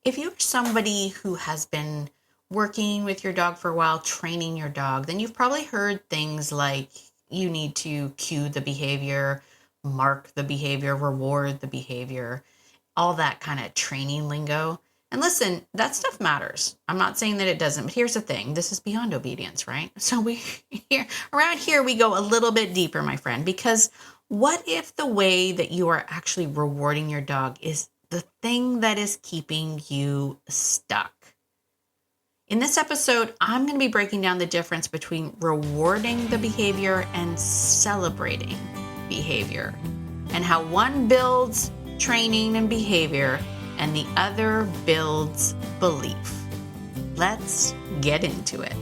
If you're somebody who has been working with your dog for a while, training your dog, then you've probably heard things like you need to cue the behavior, mark the behavior, reward the behavior, all that kind of training lingo. And listen, that stuff matters. I'm not saying that it doesn't, but here's the thing. This is beyond obedience, right? So around here we go a little bit deeper, my friend, because what if the way that you are actually rewarding your dog is the thing that is keeping you stuck? In this episode, I'm going to be breaking down the difference between rewarding the behavior and celebrating behavior, and how one builds training and behavior and the other builds belief. Let's get into it.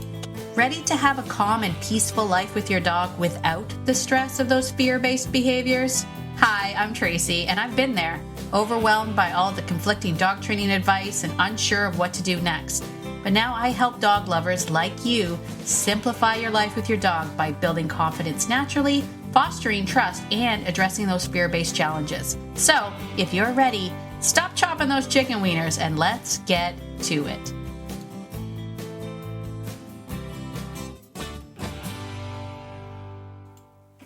Ready to have a calm and peaceful life with your dog without the stress of those fear-based behaviors? Hi, I'm Tracy, and I've been there, overwhelmed by all the conflicting dog training advice and unsure of what to do next. But now I help dog lovers like you simplify your life with your dog by building confidence naturally, fostering trust, and addressing those fear-based challenges. So, if you're ready, stop chopping those chicken wieners and let's get to it.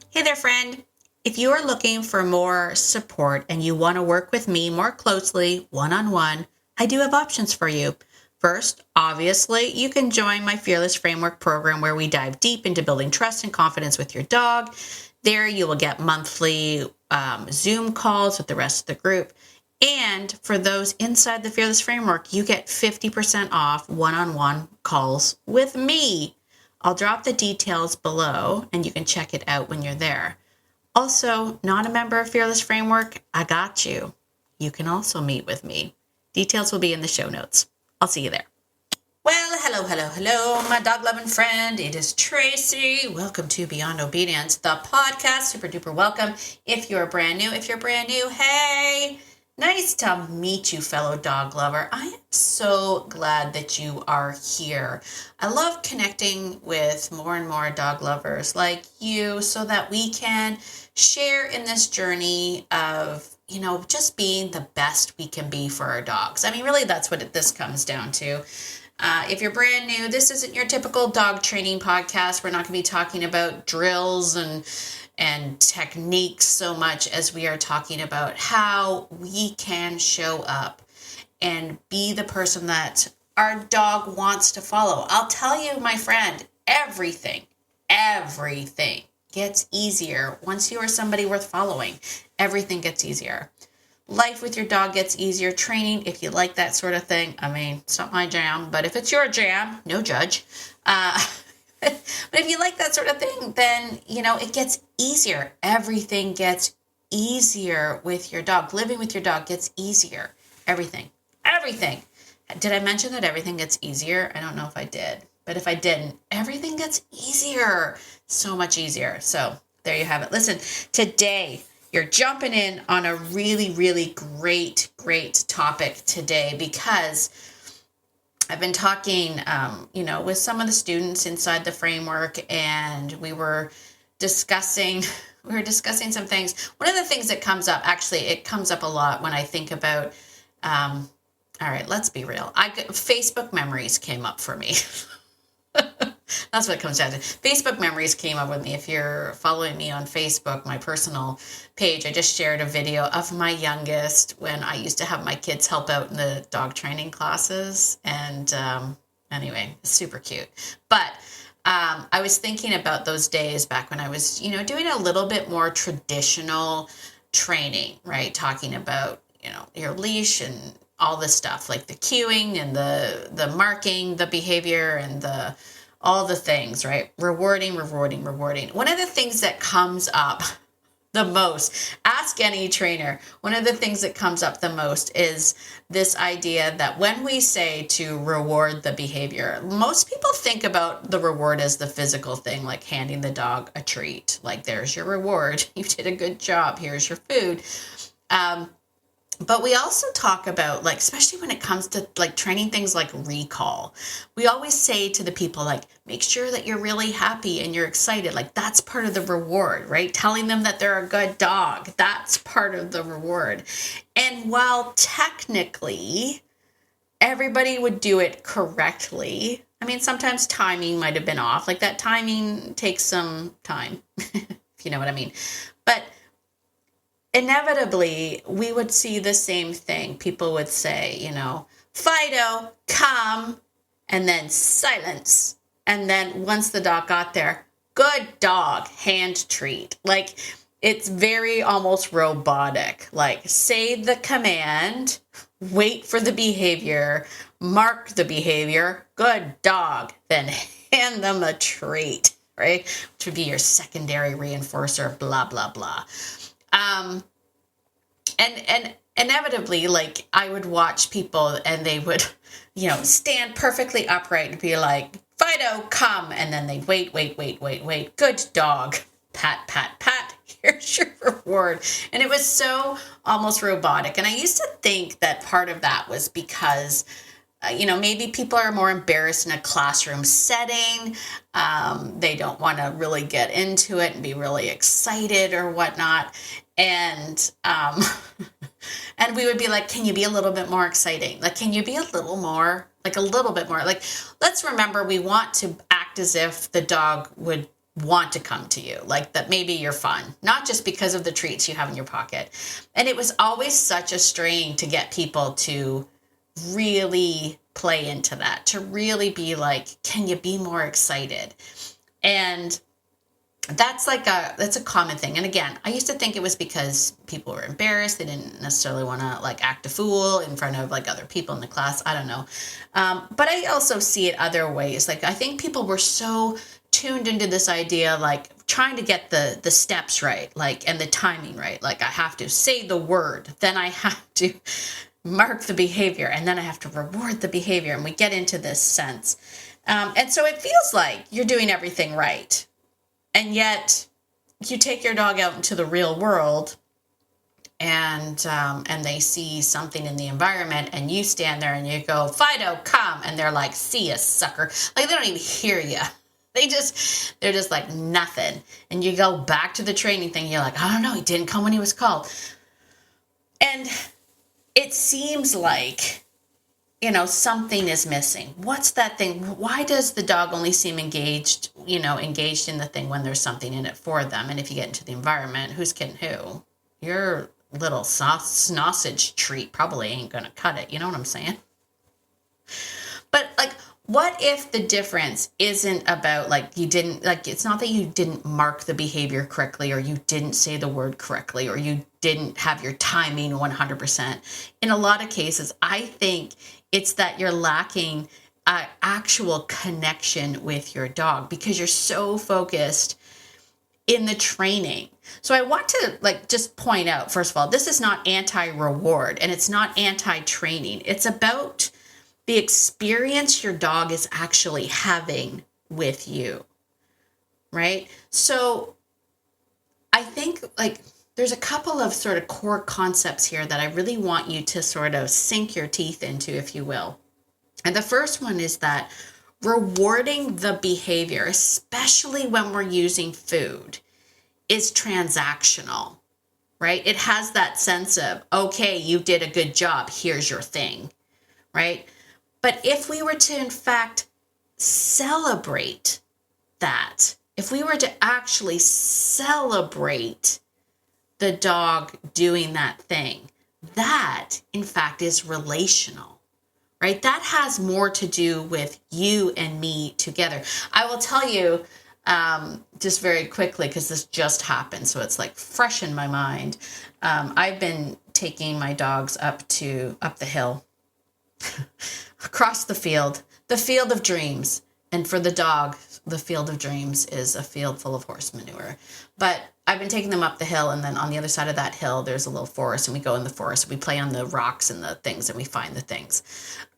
Hey there, friend. If you are looking for more support and you want to work with me more closely, one-on-one, I do have options for you. First, obviously, you can join my Fearless Framework program where we dive deep into building trust and confidence with your dog. There you will get monthly Zoom calls with the rest of the group. And for those inside the Fearless Framework, you get 50% off one-on-one calls with me. I'll drop the details below and you can check it out when you're there. Also, not a member of Fearless Framework, I got you. You can also meet with me. Details will be in the show notes. I'll see you there. Well, hello, my dog-loving friend. It is Tracy. Welcome to Beyond Obedience, the podcast. Super duper welcome. If you're brand new, hey, nice to meet you, fellow dog lover. I am so glad that you are here. I love connecting with more and more dog lovers like you so that we can share in this journey of just being the best we can be for our dogs. I mean, really, that's what this comes down to. If you're brand new, this isn't your typical dog training podcast. We're not going to be talking about drills and techniques so much as we are talking about how we can show up and be the person that our dog wants to follow. I'll tell you, my friend, everything gets easier once you are somebody worth following. Everything gets easier. Life with your dog gets easier. Training, if you like that sort of thing. I mean, it's not my jam, but if it's your jam, no judge. But if you like that sort of thing, then, it gets easier. Everything gets easier with your dog. Living with your dog gets easier. Everything. Did I mention that everything gets easier? I don't know if I did. But if I didn't, everything gets easier. So much easier. So there you have it. Listen, today you're jumping in on a really, really great topic today because I've been talking, with some of the students inside the framework, and we were discussing some things. One of the things that comes up, actually, it comes up a lot when I think about, all right, let's be real. Facebook memories came up for me. That's what it comes down to. Facebook memories came up with me. If you're following me on Facebook, my personal page, I just shared a video of my youngest when I used to have my kids help out in the dog training classes. And anyway, super cute. But I was thinking about those days back when I was, doing a little bit more traditional training, right? Talking about, your leash and all this stuff, like the cueing and the marking, the behavior and all the things, right? Rewarding. One of the things that comes up the most, ask any trainer, one of the things that comes up the most is this idea that when we say to reward the behavior, most people think about the reward as the physical thing, like handing the dog a treat. Like, there's your reward. You did a good job. Here's your food. But we also talk about, like, especially when it comes to like training things like recall, we always say to the people, like, make sure that you're really happy and you're excited. Like, that's part of the reward, right? Telling them that they're a good dog. That's part of the reward. And while technically everybody would do it correctly. I mean, sometimes timing might have been off. Like that timing takes some time, if you know what I mean. But inevitably, we would see the same thing. People would say, you know, Fido, come, and then silence. And then once the dog got there, good dog, hand treat. Like, it's very almost robotic. Like, say the command, wait for the behavior, mark the behavior, good dog, then hand them a treat, right? Which would be your secondary reinforcer, blah, blah, blah. And inevitably, like, I would watch people and they would, you know, stand perfectly upright and be like, Fido, come. And then they'd wait. Good dog. Pat, pat, pat. Here's your reward. And it was so almost robotic. And I used to think that part of that was because, you know, maybe people are more embarrassed in a classroom setting. They don't want to really get into it and be really excited or whatnot. And and we would be like, can you be a little bit more exciting? Like, can you be a little more, like a little bit more? Like, let's remember, we want to act as if the dog would want to come to you, like that maybe you're fun, not just because of the treats you have in your pocket. And it was always such a strain to get people to really play into that, to really be like, can you be more excited? And that's a common thing. And again, I used to think it was because people were embarrassed. They didn't necessarily want to like act a fool in front of like other people in the class. I don't know. But I also see it other ways. Like, I think people were so tuned into this idea, like trying to get the steps right, like, and the timing right. Like, I have to say the word, then I have to mark the behavior, and then I have to reward the behavior. And we get into this sense. And so it feels like you're doing everything right. And yet you take your dog out into the real world and they see something in the environment, and you stand there and you go, Fido, come. And they're like, see ya, sucker. Like, they don't even hear you. They're just like nothing. And you go back to the training thing. You're like, I don't know. He didn't come when he was called. And it seems like, you know, something is missing. What's that thing? Why does the dog only seem engaged in the thing when there's something in it for them? And if you get into the environment, who's kidding who? Your little sausage treat probably ain't going to cut it. You know what I'm saying? But like, what if the difference isn't about like you didn't, like, it's not that you didn't mark the behavior correctly, or you didn't say the word correctly, or you didn't have your timing 100%. In a lot of cases, I think it's that you're lacking actual connection with your dog because you're so focused in the training. So I want to like just point out, first of all, this is not anti-reward and it's not anti-training. It's about the experience your dog is actually having with you, right? So I think like there's a couple of sort of core concepts here that I really want you to sort of sink your teeth into, if you will. And the first one is that rewarding the behavior, especially when we're using food, is transactional, right? It has that sense of, okay, you did a good job, here's your thing, right? But if we were to, in fact, celebrate that, if we were to actually celebrate the dog doing that thing, that, in fact, is relational, right? That has more to do with you and me together. I will tell you just very quickly, because this just happened, so it's like fresh in my mind. I've been taking my dogs up the hill, across the field of dreams. And for the dog, the field of dreams is a field full of horse manure. But I've been taking them up the hill, and then on the other side of that hill, there's a little forest, and we go in the forest, and we play on the rocks and the things, and we find the things.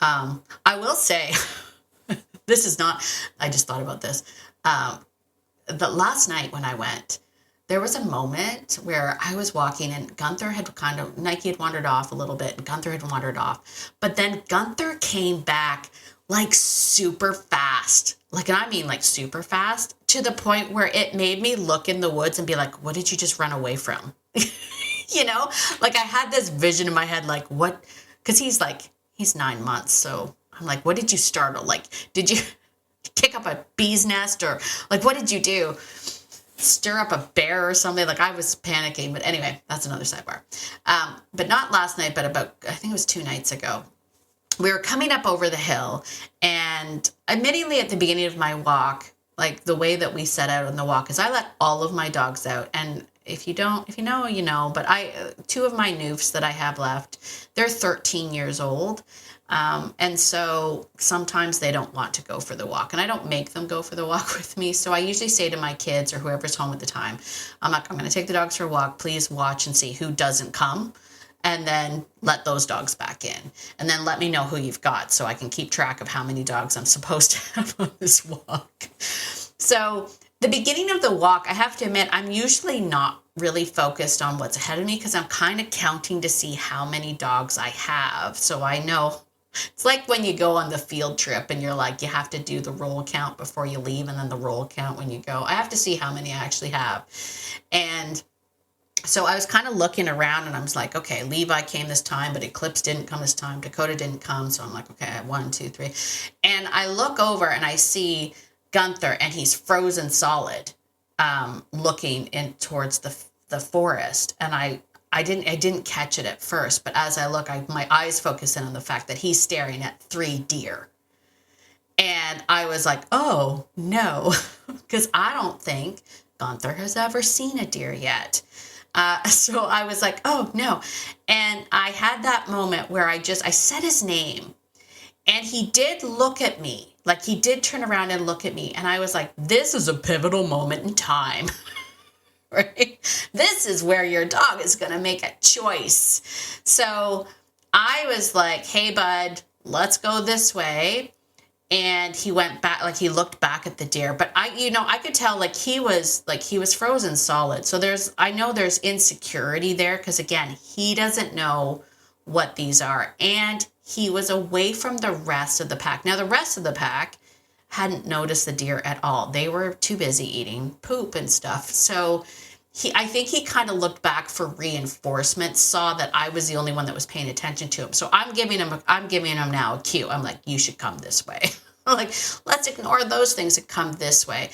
I will say, this is not, I just thought about this. But last night when I went, there was a moment where I was walking and Gunther had Nike had wandered off a little bit and Gunther had wandered off. But then Gunther came back like super fast. Like, and I mean like super fast, to the point where it made me look in the woods and be like, what did you just run away from? You know, like I had this vision in my head, like what, because he's like, he's 9 months. So I'm like, what did you startle? Like, did you kick up a bee's nest, or like, what did you do? Stir up a bear or something? Like, I was panicking. But anyway, that's another sidebar. But not last night, but I think it was 2 nights ago. We were coming up over the hill, and admittedly at the beginning of my walk, like the way that we set out on the walk is I let all of my dogs out. And if you know, you know, but 2 of my noofs that I have left, they're 13 years old. And so sometimes they don't want to go for the walk, and I don't make them go for the walk with me. So I usually say to my kids or whoever's home at the time, I'm going to take the dogs for a walk. Please watch and see who doesn't come, and then let those dogs back in, and then let me know who you've got so I can keep track of how many dogs I'm supposed to have on this walk. So the beginning of the walk, I have to admit, I'm usually not really focused on what's ahead of me because I'm kind of counting to see how many dogs I have. So I know it's like when you go on the field trip and you're like, you have to do the roll count before you leave and then the roll count when you go. I have to see how many I actually have. And so I was kind of looking around and I was like, okay, Levi came this time, but Eclipse didn't come this time. Dakota didn't come. So I'm like, okay, 1, 2, 3. And I look over and I see Gunther, and he's frozen solid, looking in towards the forest. And I didn't catch it at first, but as I look, my eyes focus in on the fact that he's staring at 3 deer. And I was like, oh no, because I don't think Gunther has ever seen a deer yet. So I was like, oh no. And I had that moment where I said his name, and he did look at me. Like, he did turn around and look at me. And I was like, this is a pivotal moment in time, right? This is where your dog is going to make a choice. So I was like, hey bud, let's go this way. And he went back, like he looked back at the deer, but I could tell he was frozen solid. So I know there's insecurity there. 'Cause again, he doesn't know what these are. And he was away from the rest of the pack. Now the rest of the pack hadn't noticed the deer at all. They were too busy eating poop and stuff. So I think he kind of looked back for reinforcement, saw that I was the only one that was paying attention to him. So I'm giving him now a cue. I'm like, you should come this way. Like, let's ignore those things and come this way.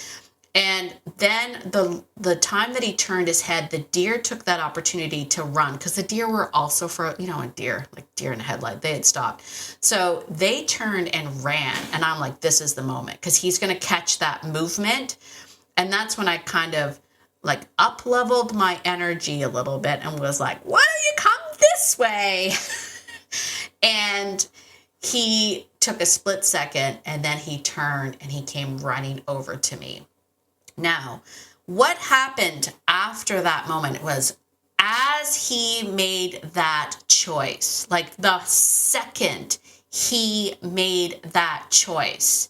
And then the time that he turned his head, the deer took that opportunity to run, because the deer were also a deer in the headlight. They had stopped. So they turned and ran. And I'm like, this is the moment, because he's going to catch that movement. And that's when I kind of up-leveled my energy a little bit and was like, why don't you come this way? And he took a split second, and then he turned and he came running over to me. Now, what happened after that moment was, as he made that choice, the second he made that choice,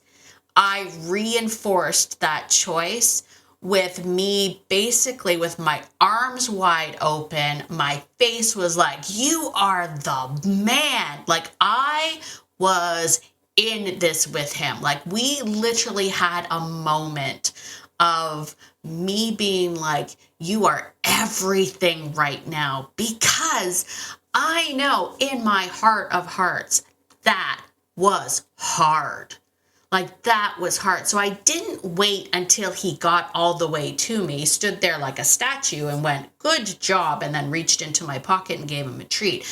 I reinforced that choice with me basically with my arms wide open. My face was like, you are the man. I was in this with him. We literally had a moment of me being like, you are everything right now, because I know in my heart of hearts that was hard. That was hard. So I didn't wait until he got all the way to me, stood there like a statue and went, good job, and then reached into my pocket and gave him a treat.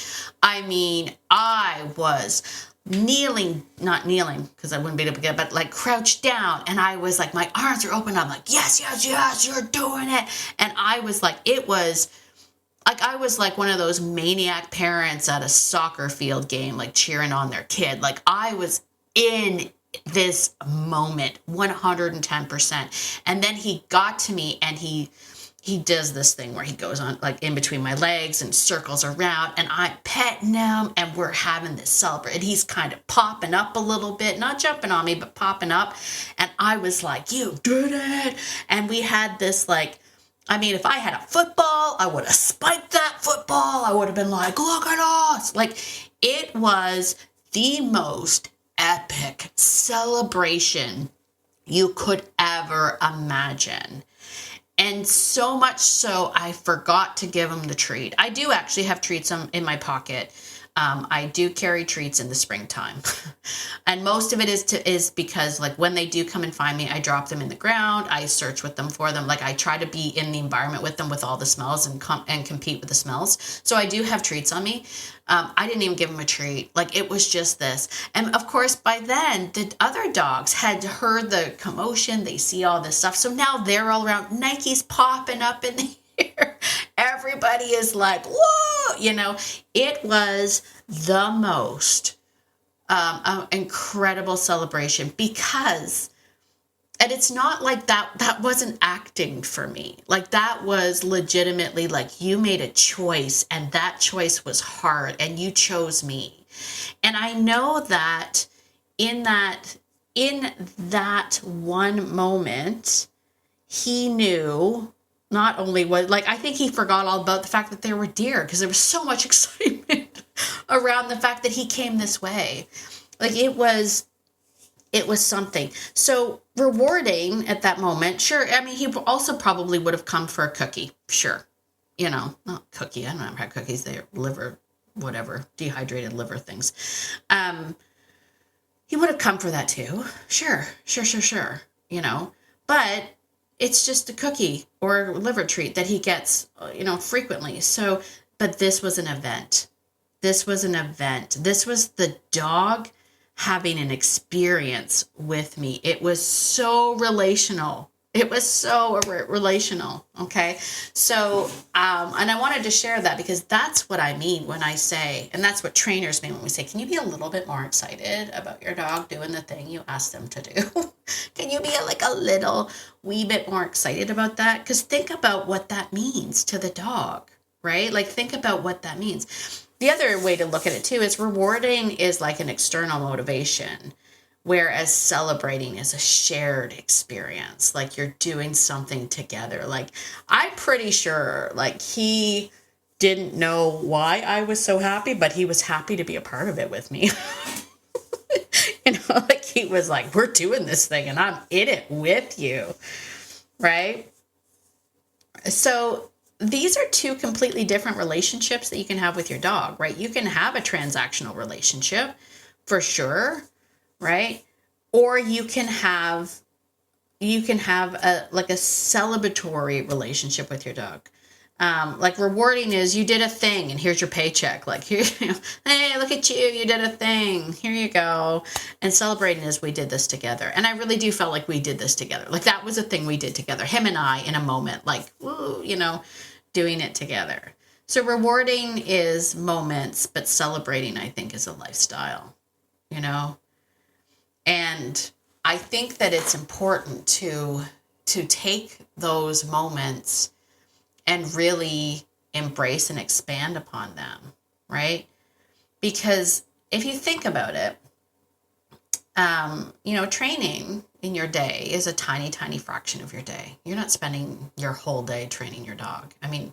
I mean, I was not kneeling because I wouldn't be able to get, but crouched down, and I was like, my arms are open. I'm like, yes, yes, yes, you're doing it. And I was like, I was like one of those maniac parents at a soccer field game, cheering on their kid. I was in this moment 110%. And then he got to me, and he does this thing where he goes on in between my legs and circles around, and I'm petting him, and we're having this celebration. He's kind of popping up a little bit, not jumping on me, but popping up. And I was like, you did it. And we had this if I had a football, I would have spiked that football. I would have been like, look at us. It was the most epic celebration you could ever imagine. And so much so, I forgot to give him the treat. I do actually have treats in my pocket. I do carry treats in the springtime. And most of it is because like when they do come and find me, I drop them in the ground. I search with them for them. Like I try to be in the environment with them with all the smells and compete with the smells. So I do have treats on me. I didn't even give them a treat. Like it was just this. And of course, by then the other dogs had heard the commotion. They see all this stuff. So now they're all around. Nike's popping up in the air. Everybody is like, whoa, it was the most incredible celebration because, and it's not like that wasn't acting for me. Like that was legitimately like you made a choice and that choice was hard and you chose me. And I know that in that one moment, he knew not only what, like, I think he forgot all about the fact that there were deer because there was so much excitement around the fact that he came this way. Like it was something. So rewarding at that moment. Sure. I mean, he also probably would have come for a cookie. Sure. Not cookie. I don't ever had cookies. They're liver, whatever, dehydrated liver things. He would have come for that too. Sure. But it's just a cookie or liver treat that he gets, frequently. So, but this was an event. This was the dog having an experience with me. It was so relational. Okay. So, and I wanted to share that because that's what I mean when I say, and that's what trainers mean when we say, can you be a little bit more excited about your dog doing the thing you asked them to do? Can you be like a little wee bit more excited about that? Because think about what that means to the dog, right? Like think about what that means. The other way to look at it too is rewarding is like an external motivation, whereas celebrating is a shared experience. Like you're doing something together. Like I'm pretty sure like he didn't know why I was so happy, but he was happy to be a part of it with me. Like he was like, we're doing this thing and I'm in it with you. Right? So these are two completely different relationships that you can have with your dog, right? You can have a transactional relationship for sure, right? Or you can have a celebratory relationship with your dog. Like rewarding is you did a thing and here's your paycheck. Like here, hey, look at you, you did a thing. Here you go. And celebrating is we did this together. And I really do feel like we did this together. Like that was a thing we did together. Him and I in a moment, like, woo, doing it together. So rewarding is moments, but celebrating, I think, is a lifestyle, And I think that it's important to take those moments and really embrace and expand upon them, right? Because if you think about it, training in your day is a tiny, tiny fraction of your day. You're not spending your whole day training your dog. I mean,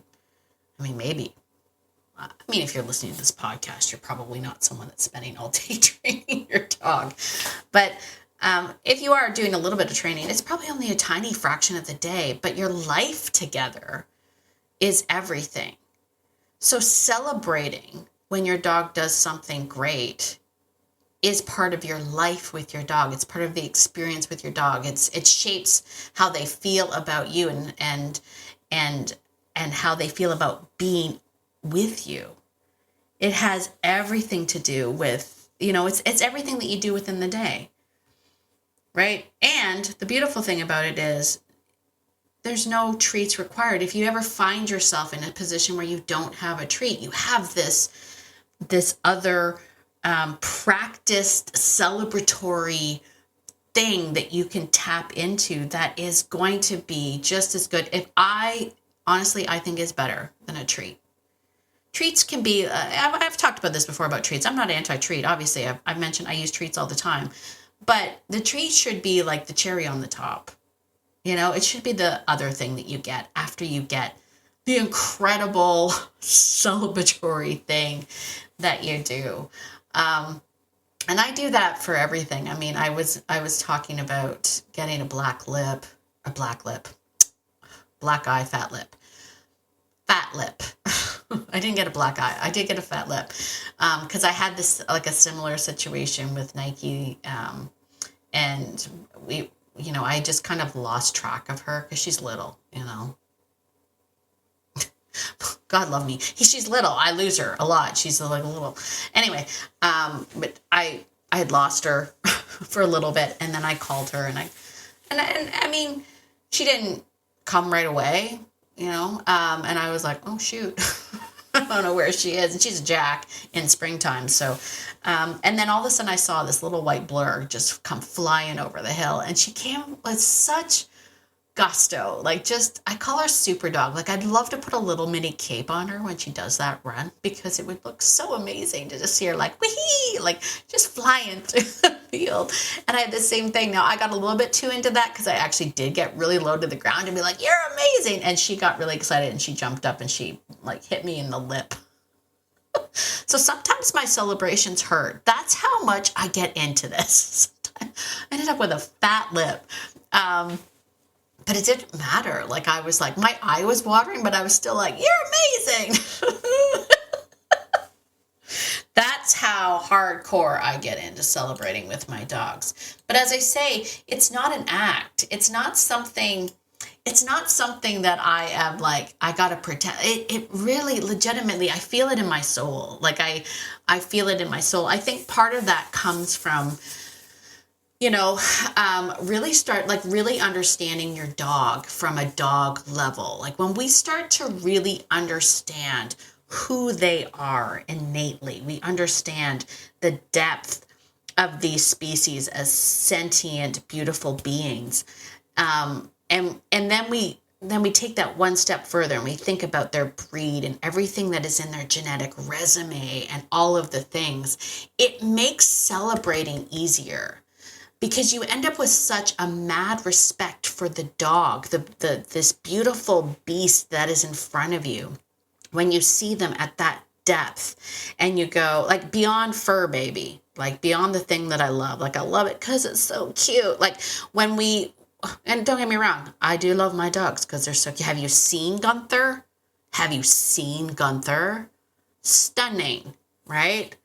maybe. If you're listening to this podcast, you're probably not someone that's spending all day training your dog. But if you are doing a little bit of training, it's probably only a tiny fraction of the day, but your life together is everything. So celebrating when your dog does something great is part of your life with your dog. It's part of the experience with your dog. It shapes how they feel about you and how they feel about being with you. It has everything to do with, it's everything that you do within the day. Right? And the beautiful thing about it is there's no treats required. If you ever find yourself in a position where you don't have a treat, you have this other practiced celebratory thing that you can tap into that is going to be just as good. I think is better than a treat. Treats can be, I've talked about this before about treats. I'm not anti-treat. Obviously, I've mentioned I use treats all the time. But the treat should be like the cherry on the top. It should be the other thing that you get after you get the incredible celebratory thing that you do. And I do that for everything. I was talking about getting a black eye, fat lip. I didn't get a black eye. I did get a fat lip. Because I had this, like a similar situation with Nike. And we, I just kind of lost track of her because she's little. God love me. She's little. I lose her a lot. She's like a little. Anyway, but I had lost her for a little bit, and then I called her, and I mean, she didn't come right away, and I was like, oh shoot, I don't know where she is, and she's a jack in springtime, so, and then all of a sudden I saw this little white blur just come flying over the hill, and she came with such gusto, I call her super dog. Like, I'd love to put a little mini cape on her when she does that run, because it would look so amazing to just see her like, wee, like just flying through the field. And I had the same thing. Now, I got a little bit too into that because I actually did get really low to the ground and be like, you're amazing. And she got really excited and she jumped up and she like hit me in the lip. So sometimes my celebrations hurt. That's how much I get into this. I ended up with a fat lip. But it didn't matter. Like, I was like, my eye was watering, but I was still like, you're amazing. That's how hardcore I get into celebrating with my dogs. But as I say, it's not an act. It's not something that I am like, I gotta pretend. It really, legitimately, I feel it in my soul. Like, I feel it in my soul. I think part of that comes from, really understanding your dog from a dog level. Like, when we start to really understand who they are innately, we understand the depth of these species as sentient, beautiful beings. And then we take that one step further and we think about their breed and everything that is in their genetic resume and all of the things. It makes celebrating easier, because you end up with such a mad respect for the dog, this beautiful beast that is in front of you, when you see them at that depth and you go, like, beyond fur, baby, like beyond the thing that I love. Like, I love it because it's so cute. Like, and don't get me wrong, I do love my dogs because they're so cute. Have you seen Gunther? Stunning, right?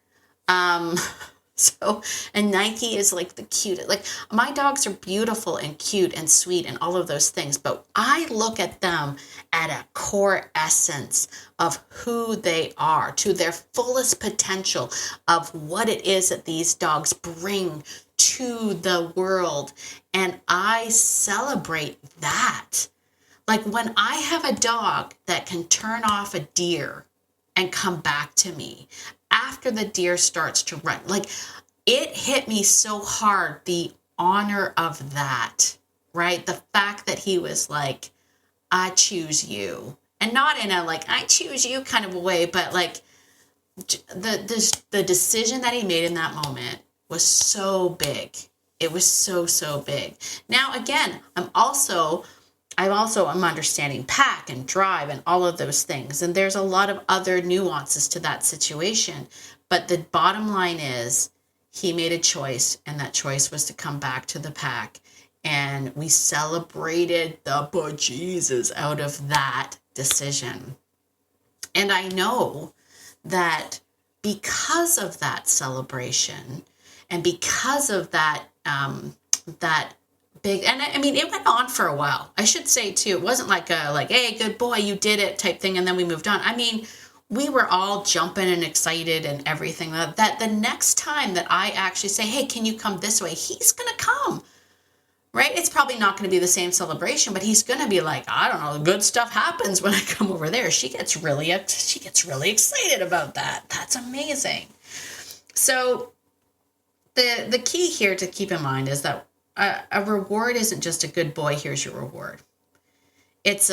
And Nike is like the cutest. Like, my dogs are beautiful and cute and sweet and all of those things, but I look at them at a core essence of who they are, to their fullest potential of what it is that these dogs bring to the world. And I celebrate that. Like, when I have a dog that can turn off a deer and come back to me after the deer starts to run, like, it hit me so hard, the honor of that, right? The fact that he was like, I choose you. And not in a like, I choose you kind of a way, but like the decision that he made in that moment was so big. It was so, so big. Now, again, I'm also understanding pack and drive and all of those things. And there's a lot of other nuances to that situation. But the bottom line is, he made a choice, and that choice was to come back to the pack. And we celebrated the bejesus out of that decision. And I know that because of that celebration and because of that, that big, and I mean, it went on for a while. I should say too, it wasn't like hey, good boy, you did it type thing, and then we moved on. I mean, we were all jumping and excited and everything. That the next time that I actually say, hey, can you come this way? He's going to come, right? It's probably not going to be the same celebration, but he's going to be like, I don't know, good stuff happens when I come over there. She gets really excited about that. That's amazing. So the key here to keep in mind is that a reward isn't just a good boy, here's your reward. It's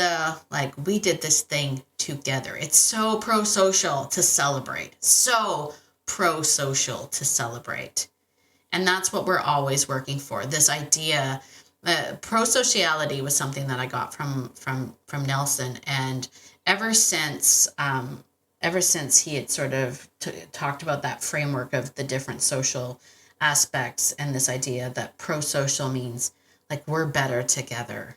like, we did this thing together. It's so pro-social to celebrate. So pro-social to celebrate. And that's what we're always working for. This idea, pro-sociality was something that I got from Nelson. And ever since he had sort of talked about that framework of the different social aspects, and this idea that pro-social means like we're better together.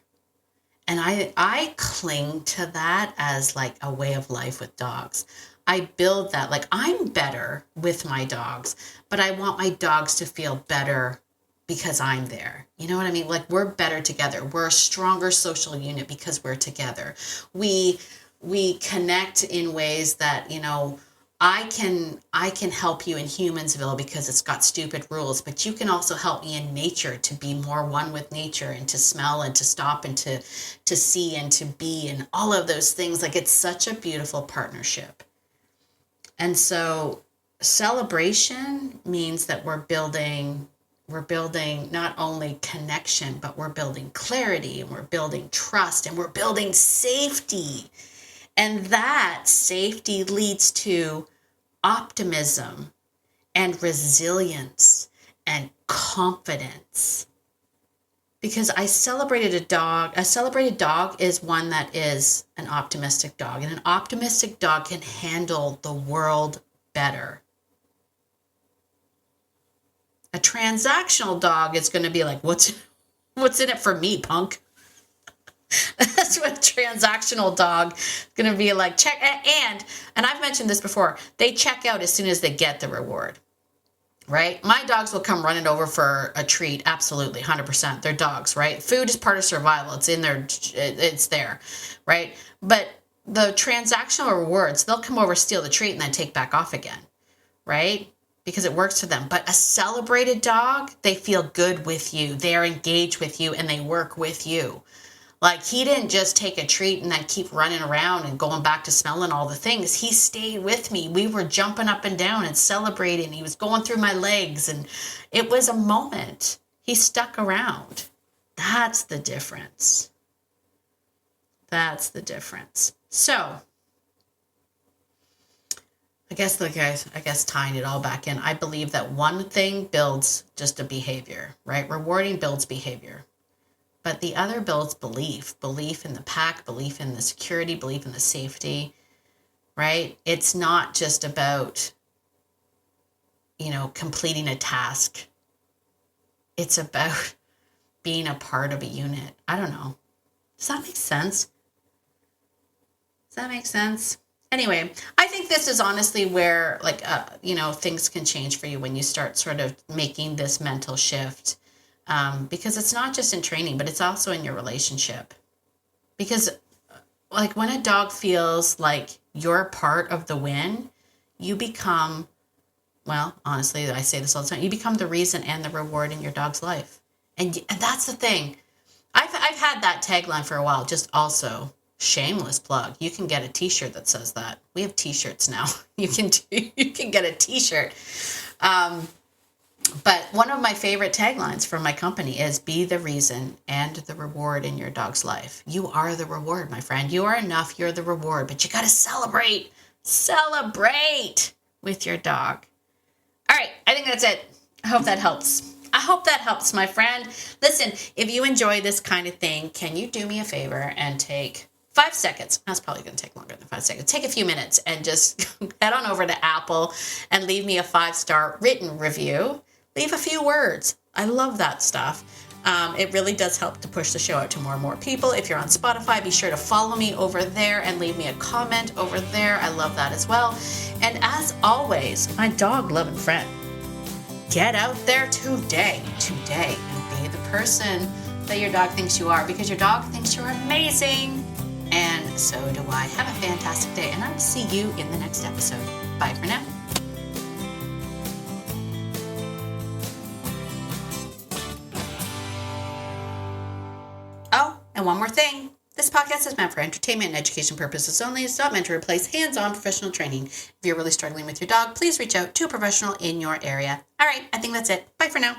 And I cling to that as like a way of life with dogs. I build that, like I'm better with my dogs, but I want my dogs to feel better because I'm there. You know what I mean? Like we're better together. We're a stronger social unit because we're together. We connect in ways that, I can help you in Humansville because it's got stupid rules, but you can also help me in nature to be more one with nature and to smell and to stop and to see and to be and all of those things. Like it's such a beautiful partnership. And so celebration means that we're building not only connection, but we're building clarity and we're building trust and we're building safety. And that safety leads to optimism and resilience and confidence. Because a celebrated dog is one that is an optimistic dog. And an optimistic dog can handle the world better. A transactional dog is going to be like, what's in it for me, punk? That's what a transactional dog is going to be like. And I've mentioned this before, they check out as soon as they get the reward, right? My dogs will come running over for a treat. Absolutely. 100%. They're dogs, right? Food is part of survival. It's in there. It's there, right? But the transactional rewards, they'll come over, steal the treat, and then take back off again, right? Because it works for them. But a celebrated dog, they feel good with you. They're engaged with you and they work with you. Like he didn't just take a treat and then keep running around and going back to smelling all the things. He stayed with me. We were jumping up and down and celebrating. He was going through my legs and it was a moment. He stuck around. That's the difference. That's the difference. So I guess tying it all back in, I believe that one thing builds just a behavior, right? Rewarding builds behavior. But the other builds belief in the pack, belief in the security, belief in the safety, right? It's not just about, completing a task. It's about being a part of a unit. I don't know. Does that make sense? Anyway, I think this is honestly where, things can change for you when you start sort of making this mental shift. Because it's not just in training, but it's also in your relationship. Because like when a dog feels like you're part of the win, you become, well, honestly, I say this all the time, you become the reason and the reward in your dog's life. And that's the thing. I've had that tagline for a while, just also shameless plug. You can get a t-shirt that says that. We have t-shirts now. You can get a t-shirt. But one of my favorite taglines from my company is be the reason and the reward in your dog's life. You are the reward, my friend. You are enough. You're the reward, but you got to celebrate with your dog. All right. I think that's it. I hope that helps, my friend. Listen, if you enjoy this kind of thing, can you do me a favor and take 5 seconds? That's probably going to take longer than 5 seconds. Take a few minutes and just head on over to Apple and leave me a 5-star written review. Leave a few words. I love that stuff. It really does help to push the show out to more and more people. If you're on Spotify, be sure to follow me over there and leave me a comment over there. I love that as well. And as always, my dog-loving friend, get out there today, and be the person that your dog thinks you are, because your dog thinks you're amazing. And so do I. Have a fantastic day, and I will see you in the next episode. Bye for now. And one more thing, this podcast is meant for entertainment and education purposes only. It's not meant to replace hands-on professional training. If you're really struggling with your dog, please reach out to a professional in your area. All right, I think that's it. Bye for now.